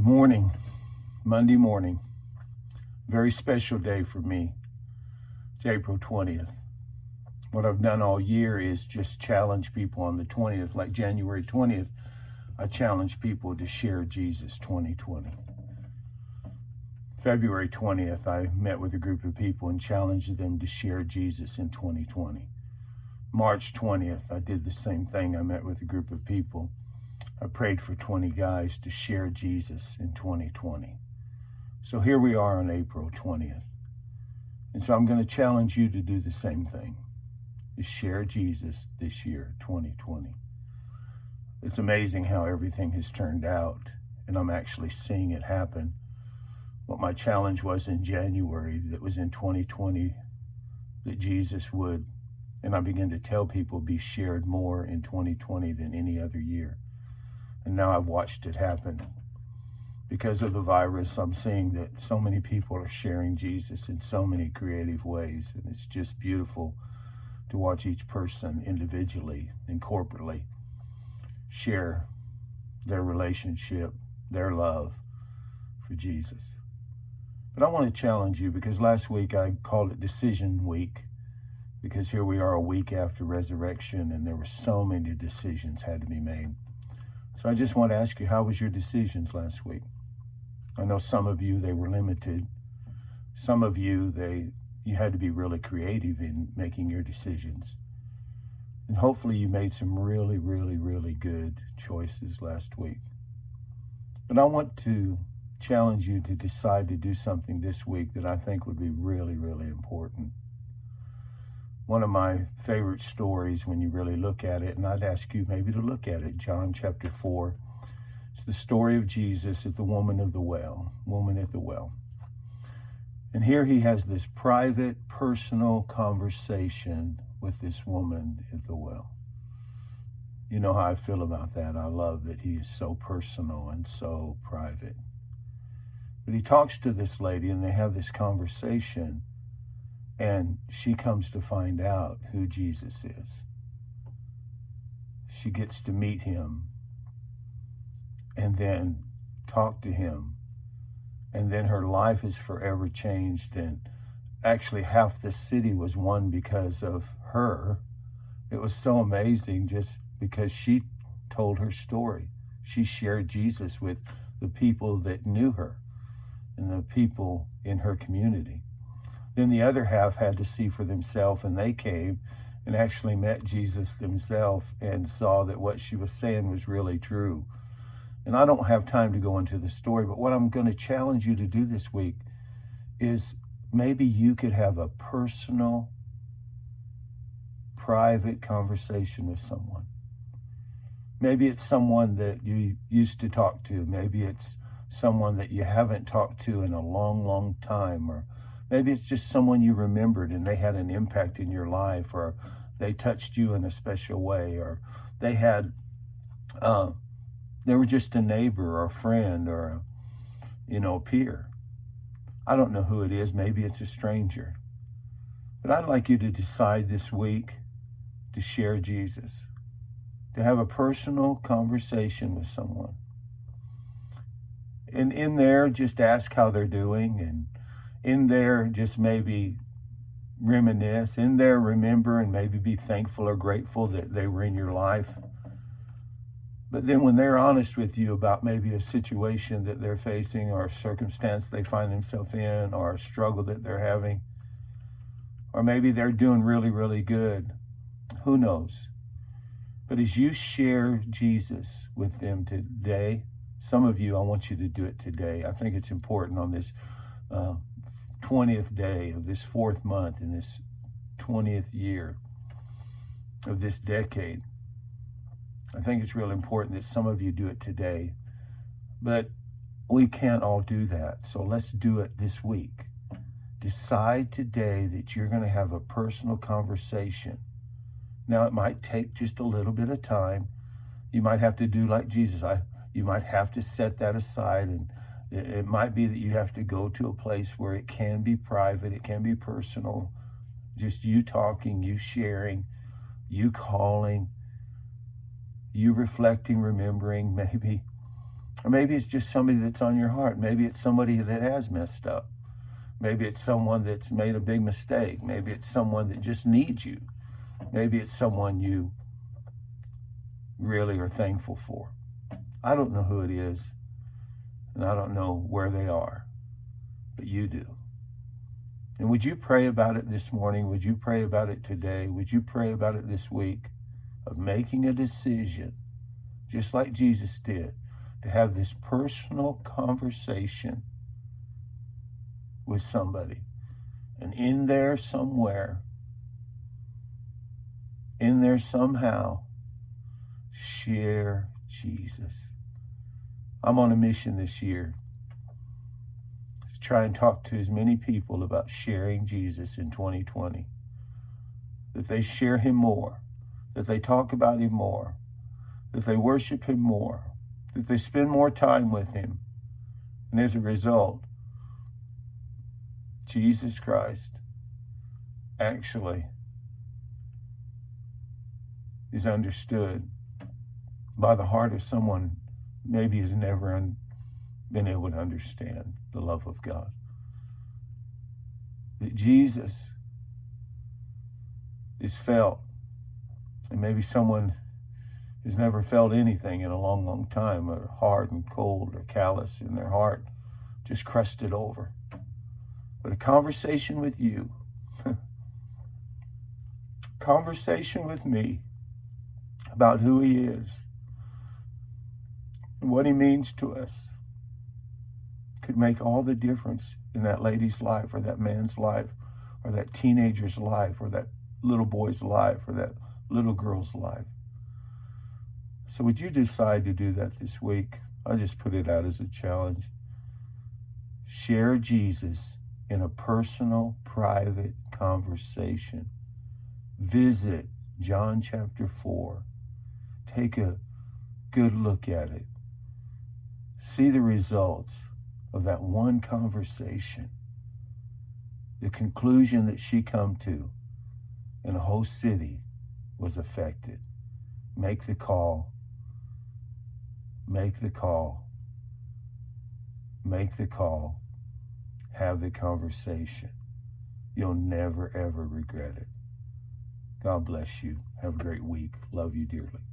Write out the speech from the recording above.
morning, Monday morning. Very special day for me. It's April 20th. What I've done all year is just challenge people on the 20th. Like January 20th, I challenge people to share Jesus 2020. February 20th, I met with a group of people and challenged them to share Jesus in 2020. March 20th, I did the same thing. I met with a group of people. I prayed for 20 guys to share Jesus in 2020. So here we are on April 20th. And so I'm going to challenge you to do the same thing, to share Jesus this year, 2020. It's amazing how everything has turned out, and I'm actually seeing it happen. What my challenge was in January, that was in 2020, that Jesus would, and I began to tell people, be shared more in 2020 than any other year. And now I've watched it happen. Because of the virus, I'm seeing that so many people are sharing Jesus in so many creative ways. And it's just beautiful to watch each person individually and corporately share their relationship, their love for Jesus. But I want to challenge you, because last week I called it Decision Week, because here we are a week after resurrection and there were so many decisions had to be made. So I just want to ask you, how was your decisions last week? I know some of you, they were limited. Some of you, you had to be really creative in making your decisions. And hopefully you made some really, really, really good choices last week. But I want to challenge you to decide to do something this week that I think would be really, really important. One of my favorite stories when you really look at it, and I'd ask you maybe to look at it, John chapter 4. It's the story of Jesus at the woman at the well. And here he has this private, personal conversation with this woman at the well. You know how I feel about that. I love that he is so personal and so private. But he talks to this lady and they have this conversation. And she comes to find out who Jesus is. She gets to meet him and then talk to him. And then her life is forever changed. And actually half the city was won because of her. It was so amazing just because she told her story. She shared Jesus with the people that knew her and the people in her community. Then the other half had to see for themselves, and they came and actually met Jesus themselves and saw that what she was saying was really true. And I don't have time to go into the story, but what I'm going to challenge you to do this week is maybe you could have a personal, private conversation with someone. Maybe it's someone that you used to talk to. Maybe it's someone that you haven't talked to in a long, long time, or maybe it's just someone you remembered and they had an impact in your life, or they touched you in a special way, or they were just a neighbor or a friend or a peer. I don't know who it is. Maybe it's a stranger. But I'd like you to decide this week to share Jesus, to have a personal conversation with someone. And in there, just ask how they're doing, and in there, just maybe reminisce. In there, remember and maybe be thankful or grateful that they were in your life. But then when they're honest with you about maybe a situation that they're facing or a circumstance they find themselves in or a struggle that they're having, or maybe they're doing really, really good, who knows? But as you share Jesus with them today, some of you, I want you to do it today. I think it's important on this 20th day of this 4th month in this 20th year of this decade. I think it's really important that some of you do it today, but we can't all do that. So let's do it this week. Decide today that you're going to have a personal conversation. Now, it might take just a little bit of time. You might have to do like Jesus. You might have to set that aside, and it might be that you have to go to a place where it can be private, it can be personal, just you talking, you sharing, you calling, you reflecting, remembering maybe, Or maybe it's just somebody that's on your heart. Maybe it's somebody that has messed up. Maybe it's someone that's made a big mistake. Maybe it's someone that just needs you. Maybe it's someone you really are thankful for. I don't know who it is, and I don't know where they are, but you do. And would you pray about it this morning? Would you pray about it today? Would you pray about it this week of making a decision, just like Jesus did, to have this personal conversation with somebody? And in there somewhere, in there somehow, share Jesus. I'm on a mission this year to try and talk to as many people about sharing Jesus in 2020. That they share him more, that they talk about him more, that they worship him more, that they spend more time with him. And as a result, Jesus Christ actually is understood by the heart of someone maybe has never been able to understand the love of God. That Jesus is felt, and maybe someone has never felt anything in a long, long time, or hard and cold or callous in their heart, just crusted over. But a conversation with you, conversation with me about who he is and what he means to us could make all the difference in that lady's life, or that man's life, or that teenager's life, or that little boy's life, or that little girl's life. So would you decide to do that this week? I just put it out as a challenge. Share Jesus in a personal, private conversation. Visit John chapter 4. Take a good look at it. See the results of that one conversation. The conclusion that she come to, and a whole city was affected. Make the call. Make the call. Make the call. Have the conversation. You'll never, ever regret it. God bless you. Have a great week. Love you dearly.